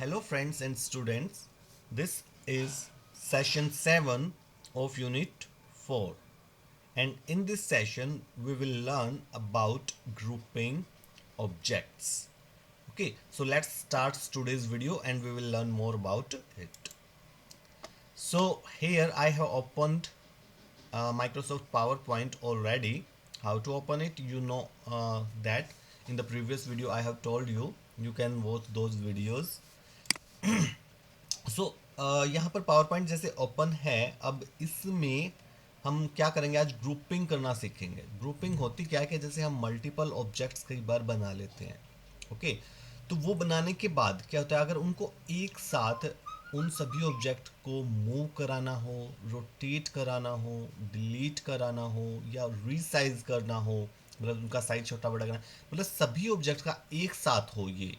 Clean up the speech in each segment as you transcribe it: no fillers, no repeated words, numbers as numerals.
Hello, friends and students. This is session 7 of Unit 4. And in this session, we will learn about grouping objects. Okay, so let's start today's video and we will learn more about it. So, here I have opened Microsoft PowerPoint already. How to open it? You know that in the previous video I have told you. You can watch those videos. सो यहाँ पर power point जैसे open है, अब इसमें हम क्या करेंगे, आज ग्रुपिंग करना सीखेंगे। ग्रुपिंग होती क्या है कि जैसे हम मल्टीपल ऑब्जेक्ट्स कई बार बना लेते हैं। ओके, तो वो बनाने के बाद क्या होता है, अगर उनको एक साथ उन सभी ऑब्जेक्ट को मूव कराना हो, रोटेट कराना हो, डिलीट कराना हो या रीसाइज करना हो, मतलब उनका साइज छोटा बड़ा करना, मतलब सभी ऑब्जेक्ट का एक साथ हो ये,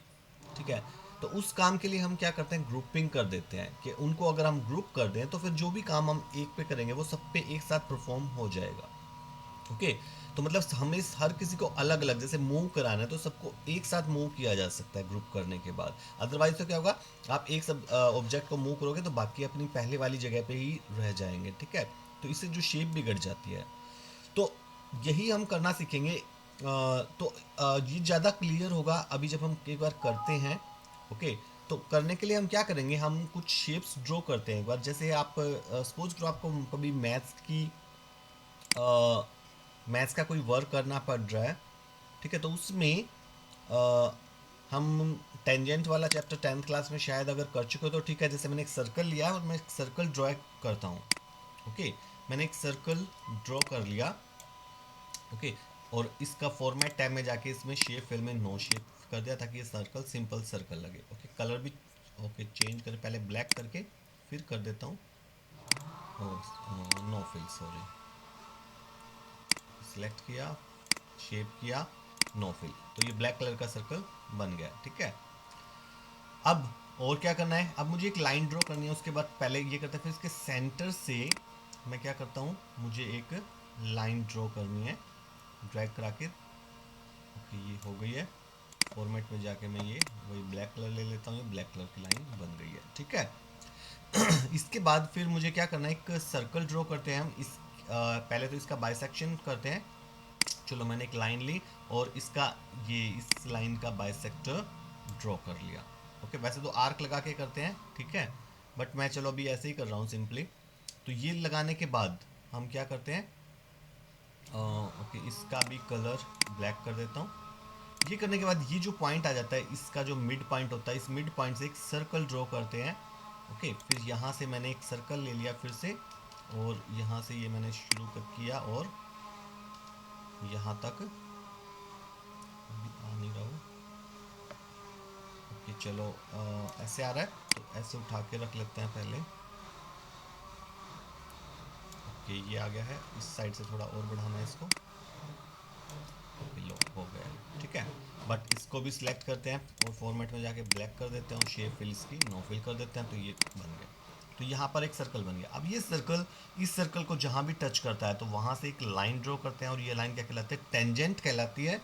ठीक है। तो उस काम के लिए हम क्या करते हैं, ग्रुपिंग कर देते हैं कि उनको अगर हम ग्रुप कर दें तो फिर जो भी काम हम एक पे करेंगे वो सब पे एक साथ परफॉर्म हो जाएगा। ओके, तो मतलब हमें हर किसी को अलग अलग जैसे मूव कराना है तो सबको एक साथ मूव किया जा सकता है ग्रुप करने के बाद। अदरवाइज तो क्या होगा, आप एक सब ऑब्जेक्ट को मूव करोगे तो बाकी अपनी पहले वाली जगह पे ही रह जाएंगे, ठीक है। तो इससे जो शेप बिगड़ जाती है, तो यही हम करना सीखेंगे। तो ये ज़्यादा क्लियर होगा अभी जब हम एक बार करते हैं। ओके, तो करने के लिए हम क्या करेंगे, हम कुछ शेप्स ड्रॉ करते हैं एक बार। जैसे आप सपोज करो आपको कभी मैथ्स का कोई वर्क करना पड़ रहा है, ठीक है। तो उसमें अ, हम टेंजेंट वाला चैप्टर 10th क्लास में शायद अगर कर चुके हो तो ठीक है। जैसे मैंने एक सर्कल लिया और मैं एक सर्कल ड्रॉ करता हूँ। ओके, मैंने एक सर्कल ड्रॉ कर लिया। ओके, और इसका फॉर्मेट टैब में जाके इसमें शेप फिल में नो शेप कर दिया ताकि ये सर्कल सिंपल सर्कल लगे। ओके, कलर भी ओके चेंज कर, पहले ब्लैक करके फिर कर देता हूँ नो फिल, सॉरी। सिलेक्ट किया, शेप किया, नो फिल, तो ये ब्लैक कलर का सर्कल बन गया, ठीक है। अब और क्या करना है, अब मुझे एक लाइन ड्रॉ करनी है। उसके बाद पहले ये करते हैं, फिर इसके सेंटर से मैं क्या करता हूँ, मुझे एक लाइन ड्रॉ करनी है, ड्रैग करा के। ओके, ये हो गई है। फॉर्मेट में जाके मैं ये वही ब्लैक कलर ले लेता हूँ, ये ब्लैक कलर की लाइन बन गई है, ठीक है। इसके बाद फिर मुझे क्या करना है, एक सर्कल ड्रॉ करते हैं हम। पहले तो इसका बाइसेक्शन करते हैं। चलो, मैंने एक लाइन ली और इसका ये इस लाइन का बाइसेक्टर ड्रॉ कर लिया। ओके, वैसे तो आर्क लगा के करते हैं, ठीक है, बट मैं चलो अभी ऐसे ही कर रहा हूँ सिंपली। तो ये लगाने के बाद हम क्या करते हैं, ओके, इसका भी कलर ब्लैक कर देता हूँ। ये करने के बाद ये जो पॉइंट आ जाता है, इसका जो मिड पॉइंट होता है, इस मिड पॉइंट से एक सर्कल ड्रॉ करते हैं। ओके, फिर यहाँ से मैंने एक सर्कल ले लिया फिर से, और यहाँ से ये मैंने शुरू कर किया और यहाँ तक अभी आ नहीं रहा हूँ। ओके, चलो ऐसे आ रहा है तो ऐसे उठा के रख लेते हैं पहले। ओके, ये आ गया है, इस साइड से थोड़ा और बढ़ाना है इसको। लो, हो गया, ठीक है। बट इसको भी सिलेक्ट करते हैं और फॉर्मेट में जाके ब्लैक कर देते हैं और शेप फिल इसकी नो फिल कर देते हैं, तो ये बन गया। तो यहाँ पर एक सर्कल बन गया। अब ये सर्कल, इस सर्कल को जहाँ भी टच करता है तो वहाँ से एक लाइन ड्रॉ करते हैं, और ये लाइन क्या कहलाती है, टेंजेंट कहलाती है।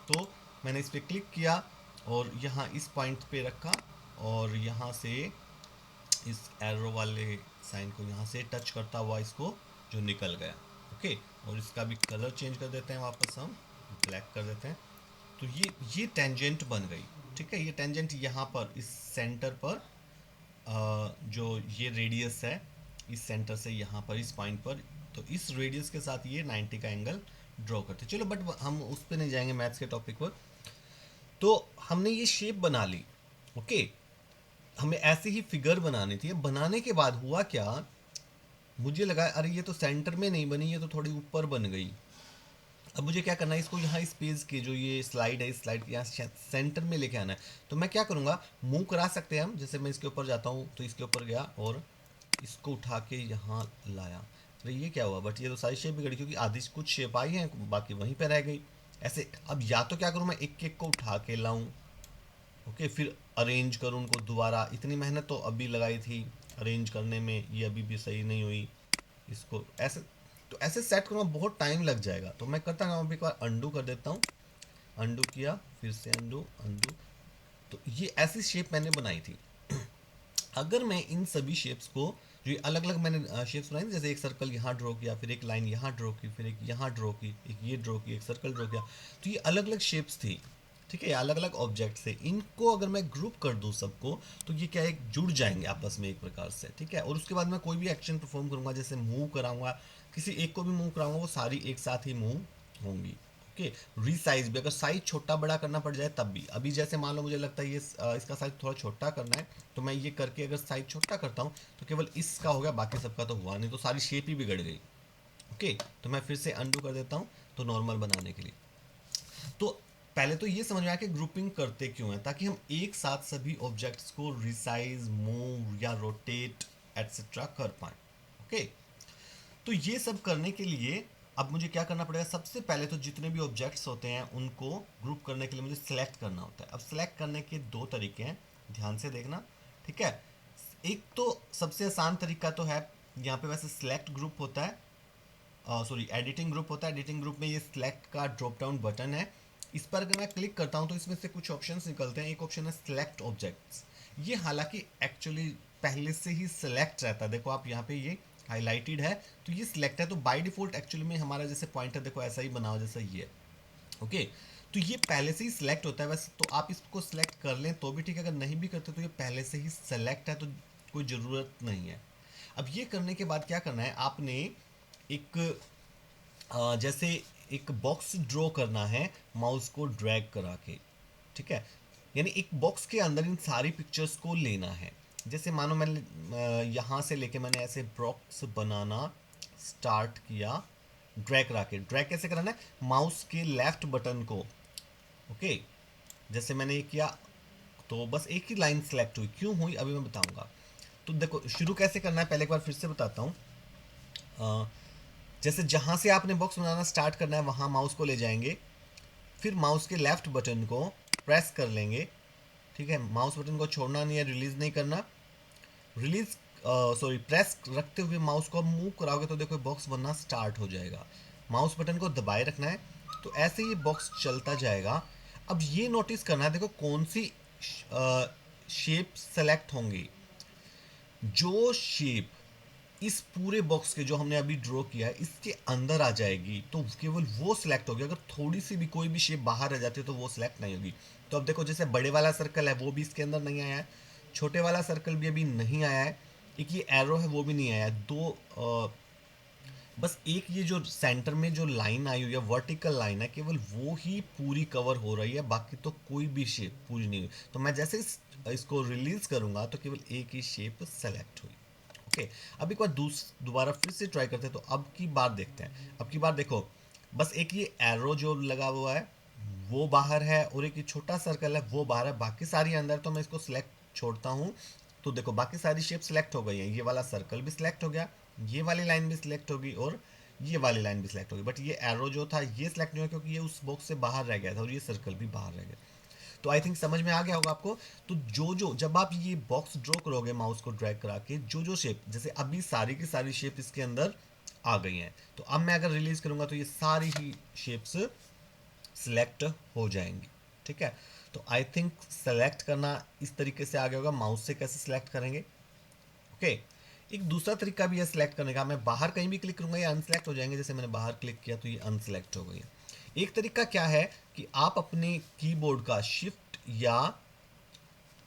तो मैंने इस पर क्लिक किया और यहाँ इस पॉइंट पे रखा, और यहाँ से इस एरो वाले साइन को यहाँ से टच करता हुआ इसको जो निकल गया। ओके, और इसका भी कलर चेंज कर देते हैं, वापस हम ब्लैक कर देते हैं। तो ये टेंजेंट बन गई, ठीक है। ये टेंजेंट यहाँ पर इस सेंटर पर जो ये रेडियस है, इस सेंटर से यहाँ पर इस पॉइंट पर, तो इस रेडियस के साथ ये 90 का एंगल ड्रॉ करते हैं। चलो, बट हम उस पर नहीं जाएंगे मैथ्स के टॉपिक पर। तो हमने ये शेप बना ली। ओके, हमें ऐसी ही फिगर बनानी थी। बनाने के बाद हुआ क्या, मुझे लगा अरे ये तो सेंटर में नहीं बनी, ये तो थोड़ी ऊपर बन गई। अब मुझे क्या करना है, इसको यहाँ इस पेज की जो ये स्लाइड है, इस स्लाइड के यहाँ सेंटर में लेके आना है। तो मैं क्या करूँगा, मूव करा सकते हैं हम। जैसे मैं इसके ऊपर जाता हूँ तो इसके ऊपर गया और इसको उठा के यहाँ लाया। अरे ये क्या हुआ, बट ये तो सारी शेप बिगड़ी क्योंकि आधी कुछ शेप आई है, बाकी वहीं पर रह गई। ऐसे अब या तो क्या करूँ, मैं एक एक को उठा के लाऊं, ओके, फिर अरेंज करूँ उनको दोबारा। इतनी मेहनत तो अभी लगाई थी अरेंज करने में, ये अभी भी सही नहीं हुई। इसको ऐसे, तो ऐसे सेट करूँगा बहुत टाइम लग जाएगा। तो मैं करता हूँ, अभी एक बार अंडू कर देता हूँ। अंडू किया, फिर से अंडू अंडू। तो ये ऐसी शेप मैंने बनाई थी। अगर मैं इन सभी शेप्स को, जो अलग अलग मैंने शेप्स बनाई, जैसे एक सर्कल यहाँ ड्रॉ किया, फिर एक लाइन यहाँ ड्रॉ की, फिर एक यहाँ ड्रॉ की, एक ये ड्रॉ की, एक सर्कल ड्रॉ किया, तो ये अलग अलग शेप्स थी, ठीक है, अलग अलग ऑब्जेक्ट्स थे। इनको अगर मैं ग्रुप कर दूँ सबको, तो ये क्या है, जुड़ जाएंगे आपस में एक प्रकार से, ठीक है। और उसके बाद मैं कोई भी एक्शन परफॉर्म करूँगा, जैसे मूव कराऊंगा, किसी एक को भी मूव कराऊंगा, वो सारी एक साथ ही मूव होंगी। ओके, रीसाइज भी, अगर साइज छोटा बड़ा करना पड़ जाए तब भी, अभी जैसे मान लो मुझे लगता है ये इसका साइज थोड़ा छोटा करना है, तो मैं ये करके अगर साइज छोटा करता हूँ तो केवल इसका हो गया, बाकी सबका तो हुआ नहीं, तो सारी शेप ही बिगड़ गई। ओके, तो मैं फिर से अंडू कर देता हूँ तो नॉर्मल बनाने के लिए। तो पहले तो ये समझ में आया कि ग्रुपिंग करते क्यों है, ताकि हम एक साथ सभी ऑब्जेक्ट्स को रिसाइज, मूव या रोटेट एटसेट्रा कर पाए। ओके, तो ये सब करने के लिए अब मुझे क्या करना पड़ेगा, सबसे पहले तो जितने भी ऑब्जेक्ट्स होते हैं उनको ग्रुप करने के लिए मुझे सेलेक्ट करना होता है। अब सेलेक्ट करने के दो तरीके हैं, ध्यान से देखना, ठीक है। एक तो सबसे आसान तरीका तो है, यहाँ पे वैसे सेलेक्ट ग्रुप होता है, सॉरी एडिटिंग ग्रुप होता है। एडिटिंग ग्रुप में ये सिलेक्ट का ड्रॉप डाउन बटन है, इस पर अगर मैं क्लिक करता हूँ तो इसमें से कुछ ऑप्शंस निकलते हैं। एक ऑप्शन है सिलेक्ट ऑब्जेक्ट्स, ये हालांकि एक्चुअली पहले से ही सिलेक्ट रहता है, देखो आप यहाँ पे ये हाईलाइटेड है, तो ये सिलेक्ट है, तो बाय डिफॉल्ट एक्चुअली में हमारा जैसे पॉइंटर देखो ऐसा ही बना हो जैसा ये है। ओके, तो ये पहले से ही सिलेक्ट होता है, वैसे तो आप इसको सिलेक्ट कर लें तो भी ठीक है, अगर नहीं भी करते तो ये पहले से ही सिलेक्ट है, तो कोई ज़रूरत नहीं है। अब ये करने के बाद क्या करना है, आपने एक जैसे एक बॉक्स ड्रॉ करना है माउस को ड्रैग करा के, ठीक है, यानी एक बॉक्स के अंदर इन सारी पिक्चर्स को लेना है। जैसे मानो मैंने यहाँ से लेके मैंने ऐसे बॉक्स बनाना स्टार्ट किया, ड्रैग करा के, ड्रैग कैसे कराना है, माउस के लेफ्ट बटन को, ओके, जैसे मैंने ये किया तो बस एक ही लाइन सेलेक्ट हुई, क्यों हुई अभी मैं बताऊंगा। तो देखो शुरू कैसे करना है, पहले एक बार फिर से बताता हूँ। जैसे जहाँ से आपने बॉक्स बनाना स्टार्ट करना है वहाँ माउस को ले जाएंगे, फिर माउस के लेफ्ट बटन को प्रेस कर लेंगे, ठीक है, माउस बटन को छोड़ना नहीं है, रिलीज नहीं करना, रिलीज सॉरी प्रेस रखते हुए माउस को मूव कराओगे तो देखो बॉक्स बनना स्टार्ट हो जाएगा। माउस बटन को दबाए रखना है, तो ऐसे ही बॉक्स चलता जाएगा। अब ये नोटिस करना है, देखो कौन सी शेप सेलेक्ट होंगी, जो शेप इस पूरे बॉक्स के जो हमने अभी ड्रॉ किया है इसके अंदर आ जाएगी तो केवल वो सिलेक्ट होगी। अगर थोड़ी सी भी कोई भी शेप बाहर रह जाती है तो वो सिलेक्ट नहीं होगी। तो अब देखो जैसे बड़े वाला सर्कल है वो भी इसके अंदर नहीं आया है, छोटे वाला सर्कल भी अभी नहीं आया है, एक ये एरो है वो भी नहीं आया है, दो बस एक ये जो सेंटर में जो लाइन आई हुई है वर्टिकल लाइन है, केवल वो ही पूरी कवर हो रही है, बाकी तो कोई भी शेप पूरी नहीं हुई। तो मैं जैसे इसको रिलीज करूंगा तो केवल एक ही शेप सेलेक्ट हुई। ओके, अब एक बार दोबारा फिर से ट्राई करते हैं, तो अब की बार देखते हैं। अब की बार देखो बस एक ये एरो जो लगा हुआ है वो बाहर है और एक ये छोटा सर्कल है वो बाहर है, बाकी सारी अंदर। तो मैं इसको सिलेक्ट छोड़ता हूँ तो देखो बाकी सारी शेप सिलेक्ट हो गई है, ये वाला सर्कल भी सिलेक्ट हो गया, ये वाली लाइन भी सिलेक्ट होगी और ये वाली लाइन भी सिलेक्ट होगी, बट ये एरो जो था ये सिलेक्ट नहीं हुआ क्योंकि ये उस बॉक्स से बाहर रह गया था और ये सर्कल भी बाहर रह गया। तो आई थिंक समझ में आ गया होगा आपको। तो जो जब आप ये बॉक्स ड्रॉ करोगे माउस को ड्रैग करा के, जो शेप, जैसे अभी सारी की सारी शेप इसके अंदर आ गई हैं, तो अब मैं अगर रिलीज करूंगा तो ये सारी ही शेप्स सिलेक्ट हो जाएंगी, ठीक है। तो आई थिंक सेलेक्ट करना इस तरीके से आ गया होगा, माउस से कैसे सिलेक्ट करेंगे। ओके, एक दूसरा तरीका भी है सिलेक्ट करने का, मैं बाहर कहीं भी क्लिक करूंगा ये अनसेलेक्ट हो जाएंगे, जैसे मैंने बाहर क्लिक किया तो ये अनसेलेक्ट हो गई है। एक तरीका क्या है कि आप अपने कीबोर्ड का शिफ्ट या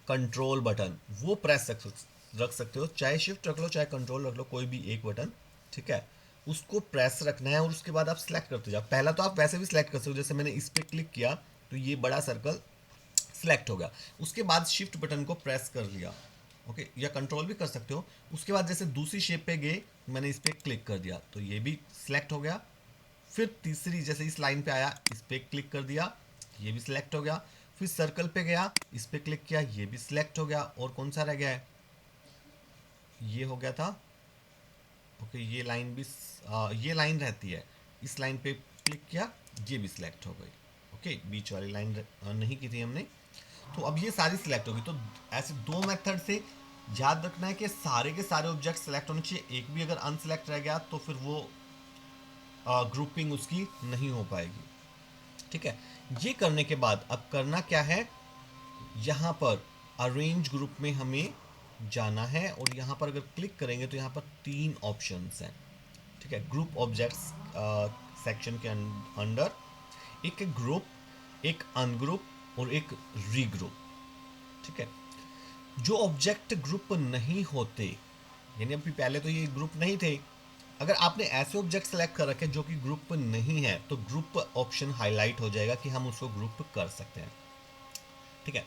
कंट्रोल बटन वो प्रेस रख सकते हो, चाहे शिफ्ट रख लो चाहे कंट्रोल रख लो, कोई भी एक बटन, ठीक है, उसको प्रेस रखना है और उसके बाद आप सिलेक्ट करते जाओ। पहला तो आप वैसे भी सिलेक्ट कर सकते हो, जैसे मैंने इस पर क्लिक किया तो ये बड़ा सर्कल सिलेक्ट हो गया, उसके बाद शिफ्ट बटन को प्रेस कर लिया, ओके, या कंट्रोल भी कर सकते हो। उसके बाद जैसे दूसरी शेप पे गए, मैंने इस पर क्लिक कर दिया तो ये भी सिलेक्ट हो गया, फिर तीसरी जैसे इस लाइन पे आया इस पर क्लिक कर दिया, ये भी सिलेक्ट हो गया, फिर सर्कल पे गया इस पर क्लिक किया ये भी सिलेक्ट हो गया, और कौन सा रह गया है, ये हो गया था, ओके, ये लाइन भी ये लाइन रहती है, इस लाइन पे क्लिक किया ये भी सिलेक्ट हो गई, ओके, बीच वाली लाइन नहीं की थी हमने, तो अब ये सारी सिलेक्ट होगी। तो ऐसे दो मेथड से याद रखना है कि सारे के सारे ऑब्जेक्ट सेलेक्ट होने चाहिए, एक भी अगर अनसेलेक्ट रह गया तो फिर वो ग्रुपिंग उसकी नहीं हो पाएगी, ठीक है। ये करने के बाद अब करना क्या है, यहाँ पर अरेंज ग्रुप में हमें जाना है और यहाँ पर अगर क्लिक करेंगे तो यहाँ पर 3 ऑप्शंस हैं, ठीक है, ग्रुप ऑब्जेक्ट्स सेक्शन के अंडर। एक ग्रुप, एक अनग्रुप और एक रीग्रुप, ठीक है। जो ऑब्जेक्ट ग्रुप नहीं होते, यानी अभी पहले तो ये ग्रुप नहीं थे, अगर आपने ऐसे ऑब्जेक्ट सेलेक्ट कर रखे जो कि ग्रुप नहीं है तो ग्रुप ऑप्शन हाईलाइट हो जाएगा कि हम उसको ग्रुप कर सकते हैं, ठीक है।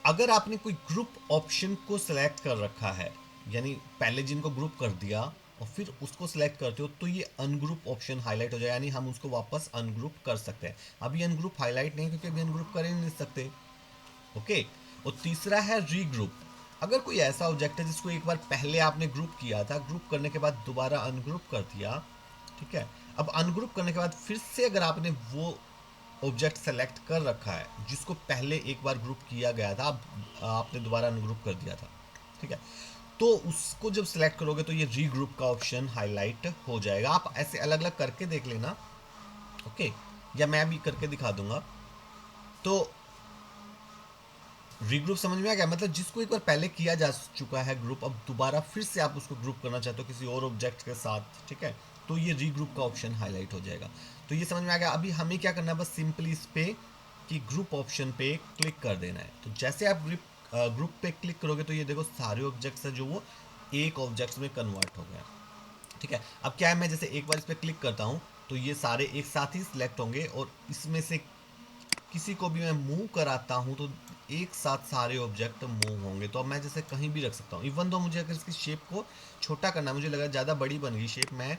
अगर आपने कोई ग्रुप ऑप्शन को सिलेक्ट कर रखा है, यानी पहले जिनको ग्रुप कर दिया और फिर उसको सिलेक्ट करते हो, तो ये अनग्रुप ऑप्शन हाईलाइट हो जाएगा, यानी हम उसको वापस अनग्रुप कर सकते हैं। अभी अनग्रुप हाईलाइट नहीं, क्योंकि अभी अनग्रुप कर ही नहीं सकते, ओके। और तीसरा है रीग्रुप। अगर कोई ऐसा ऑब्जेक्ट है जिसको एक बार पहले आपने ग्रुप किया था, ग्रुप करने के बाद दोबारा अनग्रुप कर दिया, ठीक है, अब अनग्रुप करने के बाद फिर से अगर आपने वो ऑब्जेक्ट सेलेक्ट कर रखा है जिसको पहले एक बार ग्रुप किया गया था, आपने दोबारा अनग्रुप कर दिया था, ठीक है, तो उसको जब सेलेक्ट करोगे तो ये रीग्रुप का ऑप्शन हाईलाइट हो जाएगा। आप ऐसे अलग अलग करके देख लेना, ओके, या मैं भी करके दिखा दूंगा। तो रीग्रुप समझ में आ गया, मतलब जिसको एक बार पहले किया जा चुका है ग्रुप, अब दोबारा फिर से आप उसको ग्रुप करना चाहते हो किसी और ऑब्जेक्ट के साथ, ठीक है, तो ये रीग्रुप का ऑप्शन हाईलाइट हो जाएगा। तो ये समझ में आ गया। अभी हमें क्या करना है, बस सिंपली इस पे कि ग्रुप ऑप्शन पे क्लिक कर देना है। तो जैसे आप ग्रुप पे क्लिक करोगे तो ये देखो सारे ऑब्जेक्ट्स है जो वो एक ऑब्जेक्ट में कन्वर्ट हो गया, ठीक है। अब क्या है, मैं जैसे एक बार इस पर क्लिक करता हूँ तो ये सारे एक साथ ही सिलेक्ट होंगे और इसमें से किसी को भी मैं मूव कराता हूँ तो एक साथ सारे ऑब्जेक्ट मूव होंगे। तो अब मैं जैसे कहीं भी रख सकता हूँ, इवन दो मुझे अगर इसकी शेप को छोटा करना है, मुझे लगा ज़्यादा बड़ी बन गई शेप, मैं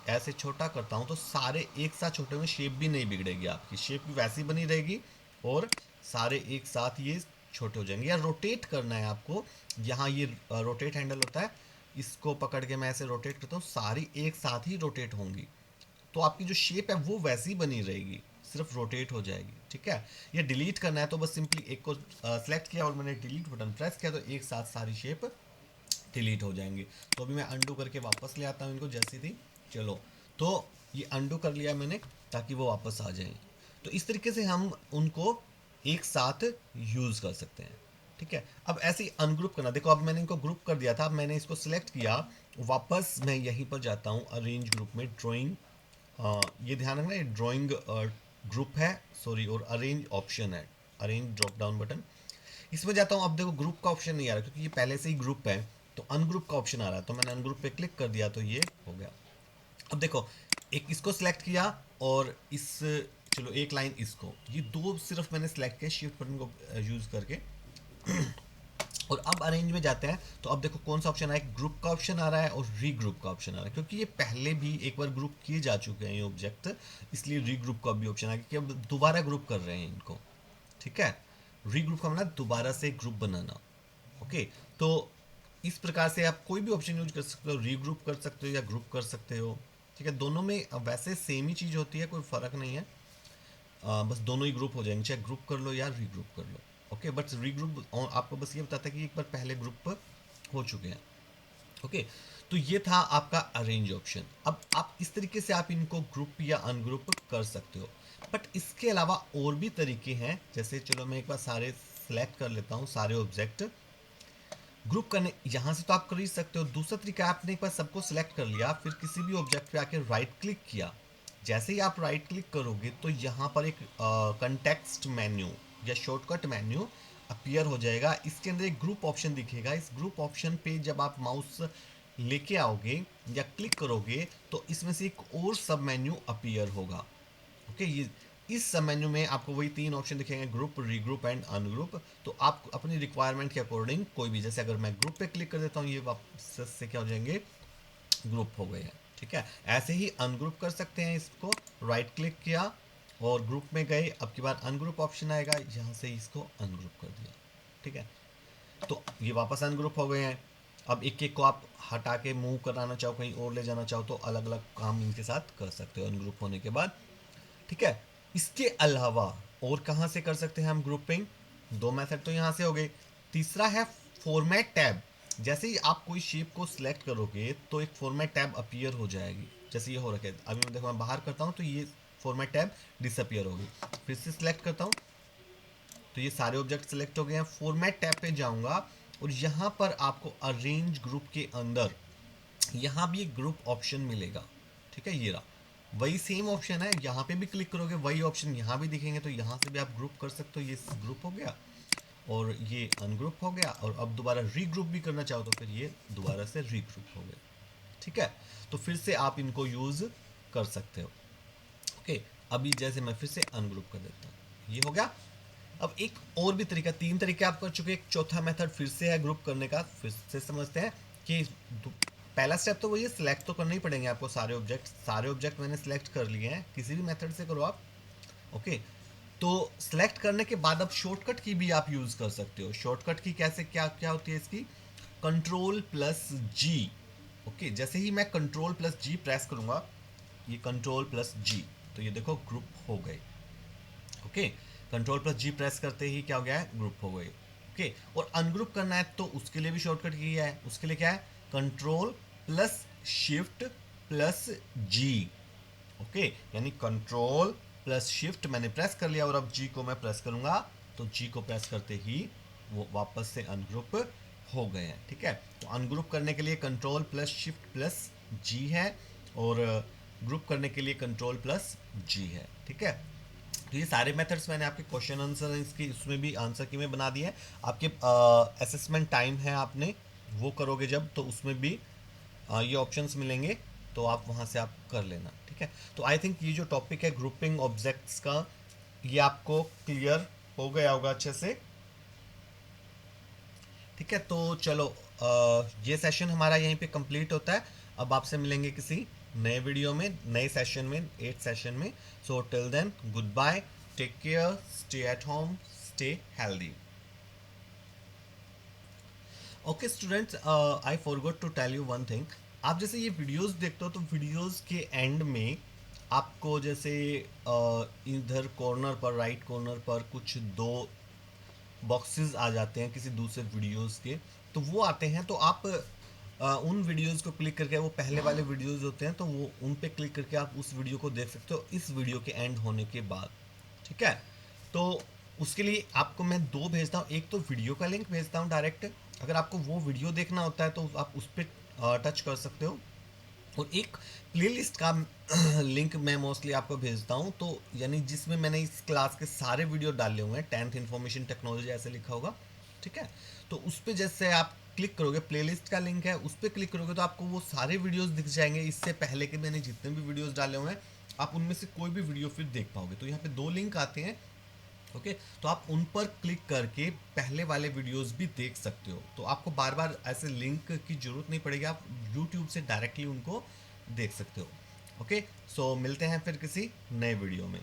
ऐसे छोटा करता हूँ तो सारे एक साथ छोटे में शेप भी नहीं बिगड़ेगी, आपकी शेप भी वैसी बनी रहेगी और सारे एक साथ ये छोटे हो जाएंगे। या रोटेट करना है आपको, यहाँ ये रोटेट हैंडल होता है, इसको पकड़ के मैं ऐसे रोटेट करता हूँ, सारी एक साथ ही रोटेट होंगी, तो आपकी जो शेप है वो वैसी बनी रहेगी, सिर्फ रोटेट हो जाएगी, ठीक है। ये डिलीट करना है तो बस सिंपली एक को सेलेक्ट किया और मैंने डिलीट बटन प्रेस किया तो एक साथ सारी शेप डिलीट हो जाएंगी। तो अभी मैं अंडू करके वापस ले आता हूँ इनको जैसी थी, चलो, तो ये अंडू कर लिया मैंने ताकि वो वापस आ जाए। तो इस तरीके से हम उनको एक साथ यूज़ कर सकते हैं, ठीक है। अब ऐसे ही अनग्रुप करना, देखो अब मैंने इनको ग्रुप कर दिया था, अब मैंने इसको सिलेक्ट किया, वापस मैं यहीं पर जाता हूँ अरेंज ग्रुप में, ड्राइंग, ये ध्यान रखना ये ड्राइंग ग्रुप है, सॉरी, और अरेंज ऑप्शन है, अरेंज ड्रॉप डाउन बटन, इसमें जाता हूँ। अब देखो ग्रुप का ऑप्शन नहीं आ रहा क्योंकि ये पहले से ही ग्रुप है, तो अनग्रुप का ऑप्शन आ रहा है, तो मैंने अनग्रुप पे क्लिक कर दिया तो ये हो गया। अब देखो एक इसको सिलेक्ट किया और इस, चलो एक लाइन इसको, ये दो सिर्फ मैंने सिलेक्ट किया शिफ्ट बटन को यूज़ करके। और अब अरेंज में जाते हैं तो अब देखो कौन सा ऑप्शन आया, ग्रुप का ऑप्शन आ रहा है और रीग्रुप का ऑप्शन आ रहा है, क्योंकि ये पहले भी एक बार ग्रुप किए जा चुके हैं ये ऑब्जेक्ट, इसलिए रीग्रुप का भी ऑप्शन आ गया कि अब दोबारा ग्रुप कर रहे हैं इनको, ठीक है। रीग्रुप का मतलब दोबारा से ग्रुप बनाना, ओके। तो इस प्रकार से आप कोई भी ऑप्शन यूज कर सकते हो, रीग्रुप कर सकते हो या ग्रुप कर सकते हो, ठीक है। दोनों में वैसे सेम ही चीज़ होती है, कोई फ़र्क नहीं है, बस दोनों ही ग्रुप हो जाएंगे, चाहे ग्रुप कर लो या रीग्रुप कर लो, ओके। बट रीग्रुप आपको बस ये बताता है कि एक बार पहले ग्रुप हो चुके हैं, ओके। तो ये था आपका अरेंज ऑप्शन। अब आप इस तरीके से आप इनको ग्रुप या अनग्रुप कर सकते हो, बट इसके अलावा और भी तरीके हैं, जैसे चलो मैं एक बार सारे सेलेक्ट कर लेता हूँ, सारे ऑब्जेक्ट ग्रुप करने यहाँ से तो आप कर ही सकते हो। दूसरा तरीका, आपने एक बार सबको सिलेक्ट कर लिया, फिर किसी भी ऑब्जेक्ट पे आके राइट क्लिक किया, जैसे ही आप राइट क्लिक करोगे तो यहाँ पर एक कंटेक्स्ट मेन्यू या शॉर्टकट मेन्यू अपीयर हो जाएगा, इसके अंदर एक ग्रुप ऑप्शन दिखेगा। इस ग्रुप ऑप्शन पे जब आप माउस लेके आओगे या क्लिक करोगे तो इसमें से एक और सब मेन्यू अपीयर होगा, ओके। ये इस सब मेन्यू में आपको वही 3 ऑप्शन दिखेंगे, ग्रुप, रीग्रुप एंड अनग्रुप। तो आप अपनी रिक्वायरमेंट के अकॉर्डिंग कोई भी, जैसे अगर मैं ग्रुप पे क्लिक कर देता हूँ ये वापस से क्या हो जाएंगे, ग्रुप हो गए हैं, ठीक है। ऐसे ही अनग्रुप कर सकते हैं, इसको राइट क्लिक किया और ग्रुप में गए, अब की बार अनग्रुप ऑप्शन आएगा, यहाँ से इसको अनग्रुप कर दिया, ठीक है। तो ये वापस अनग्रुप हो गए हैं। अब एक एक को आप हटा के मूव कराना चाहो, कहीं और ले जाना चाहो तो अलग अलग काम इनके साथ कर सकते हो अनग्रुप होने के बाद, ठीक है। इसके अलावा और कहाँ से कर सकते हैं हम ग्रुपिंग, दो मेथड तो यहाँ से हो गए। तीसरा है फॉर्मेट टैब। जैसे ही आप कोई शेप को सिलेक्ट करोगे तो एक फॉर्मेट टैब अपीयर हो जाएगी, जैसे ये हो रखे। अभी मैं देखो मैं बाहर करता हूँ तो ये फॉर्मेट टैब डिसअपियर होगी, फिर से सिलेक्ट करता हूँ तो ये सारे ऑब्जेक्ट सिलेक्ट हो गए हैं। फॉर्मेट टैब पे जाऊंगा और यहाँ पर आपको अरेंज ग्रुप के अंदर यहाँ भी एक ग्रुप ऑप्शन मिलेगा। ठीक है, ये रहा, वही सेम ऑप्शन है, यहाँ पे भी क्लिक करोगे वही ऑप्शन यहाँ भी दिखेंगे, तो यहाँ से भी आप ग्रुप कर सकते हो। ये ग्रुप हो गया और ये अनग्रुप हो गया, और अब दोबारा रीग्रुप भी करना चाहो तो फिर ये दोबारा से रीग्रुप हो गया। ठीक है, तो फिर से आप इनको यूज़ कर सकते हो। ओके, अभी जैसे मैं फिर से अनग्रुप कर देता हूँ, ये हो गया। अब एक और भी तरीका, 3 तरीके आप कर चुके, एक चौथा मेथड फिर से है ग्रुप करने का। फिर से समझते हैं कि पहला स्टेप तो वही, सिलेक्ट तो करना ही पड़ेंगे आपको सारे ऑब्जेक्ट मैंने सिलेक्ट कर लिए हैं, किसी भी मेथड से करो आप। ओके, तो सिलेक्ट करने के बाद अब शॉर्टकट की भी आप यूज़ कर सकते हो। शॉर्टकट की कैसे, क्या क्या होती है इसकी, कंट्रोल प्लस जी। ओके, जैसे ही मैं कंट्रोल प्लस जी प्रेस करूंगा, ये कंट्रोल प्लस जी, तो ये देखो ग्रुप हो गए। ओके, कंट्रोल प्लस जी प्रेस करते ही क्या हो गया है, ग्रुप हो गए। ओके, और अनग्रुप करना है तो उसके लिए भी शॉर्टकट की है, उसके लिए क्या है, कंट्रोल प्लस शिफ्ट प्लस जी। ओके, यानी कंट्रोल प्लस शिफ्ट मैंने प्रेस कर लिया, और अब जी को मैं प्रेस करूंगा, तो जी को प्रेस करते ही वो वापस से अनग्रुप हो गए हैं। ठीक है, तो अनग्रुप करने के लिए कंट्रोल प्लस शिफ्ट प्लस जी है, और ग्रुप करने के लिए कंट्रोल प्लस जी है। ठीक है, तो ये सारे मेथड्स मैंने आपके क्वेश्चन आंसर इसके इसमें भी आंसर की में बना दिए हैं। आपके असेसमेंट टाइम है, आपने वो करोगे जब, तो उसमें भी ये ऑप्शंस मिलेंगे, तो आप वहाँ से आप कर लेना। ठीक है, तो आई थिंक ये जो टॉपिक है ग्रुपिंग ऑब्जेक्ट्स का, ये आपको क्लियर हो गया होगा अच्छे से। ठीक है, तो चलो ये सेशन हमारा यहीं पे कंप्लीट होता है। अब आपसे मिलेंगे किसी नए वीडियो में, नए सेशन में, 8 सेशन में। So till then, good bye, take care, stay at home, stay healthy. Okay students, I forgot to tell you one thing. आप जैसे ये वीडियोस देखते हो, तो वीडियोस के एंड में आपको जैसे इधर कॉर्नर पर, राइट कॉर्नर पर कुछ दो बॉक्सेस आ जाते हैं किसी दूसरे वीडियोस के, तो वो आते हैं, तो आप उन वीडियोस को क्लिक करके, वो पहले वाले वीडियोस होते हैं, तो वो उन पे क्लिक करके आप उस वीडियो को देख सकते हो इस वीडियो के एंड होने के बाद। ठीक है, तो उसके लिए आपको मैं दो भेजता हूँ, एक तो वीडियो का लिंक भेजता हूँ डायरेक्ट, अगर आपको वो वीडियो देखना होता है तो आप उस पर टच कर सकते हो, और एक प्लेलिस्ट का लिंक मैं मोस्टली आपको भेजता हूँ, तो यानी जिसमें मैंने इस क्लास के सारे वीडियो डाले हुए हैं, 10th इन्फॉर्मेशन टेक्नोलॉजी ऐसे लिखा होगा। ठीक है, तो उस पर जैसे आप क्लिक करोगे, प्लेलिस्ट का लिंक है, उस पर क्लिक करोगे तो आपको वो सारे वीडियोस दिख जाएंगे, इससे पहले के मैंने जितने भी वीडियोस डाले हुए हैं, आप उनमें से कोई भी वीडियो फिर देख पाओगे। तो यहाँ पे 2 लिंक आते हैं। ओके, तो आप उन पर क्लिक करके पहले वाले वीडियोस भी देख सकते हो, तो आपको बार बार ऐसे लिंक की जरूरत नहीं पड़ेगी, आप यूट्यूब से डायरेक्टली उनको देख सकते हो। ओके, सो मिलते हैं फिर किसी नए वीडियो में।